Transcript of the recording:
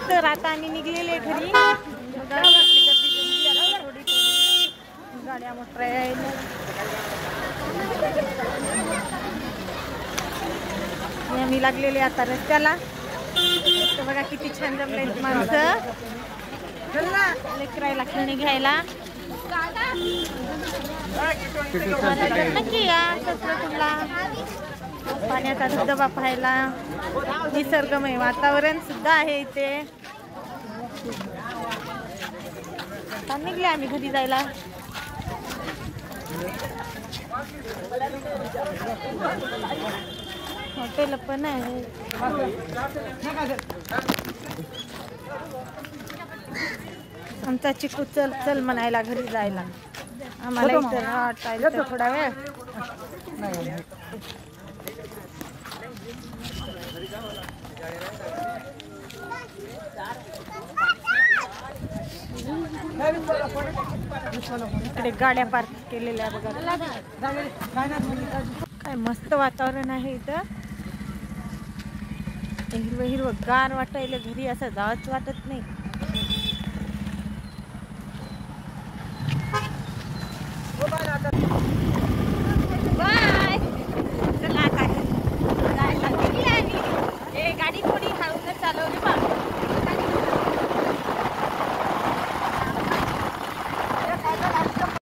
तर आता आम्ही निघलेले घरी. गाड्या मोटर आम्ही लागलेले आता रस्त्याला. तर बघा किती छान जमले माणसं लेकरायला खेळणी घ्यायला. नक्की या ससरकुंडला पाण्याचा धबधबा पाहायला. निसर्गमय वातावरण सुद्धा आहे इथे. निघले आम्ही घरी जायला. हॉटेल पण आहे. आमचा चिकू चल चल म्हणायला घरी जायला. आम्हाला इथं वाटायला थोडा वेळ. इकडे गाड्या पार्क केलेल्या बघा. काय मस्त वातावरण आहे इथं. हिरवं हिरवं गार वाटायला घरी असं जावंच वाटत नाही.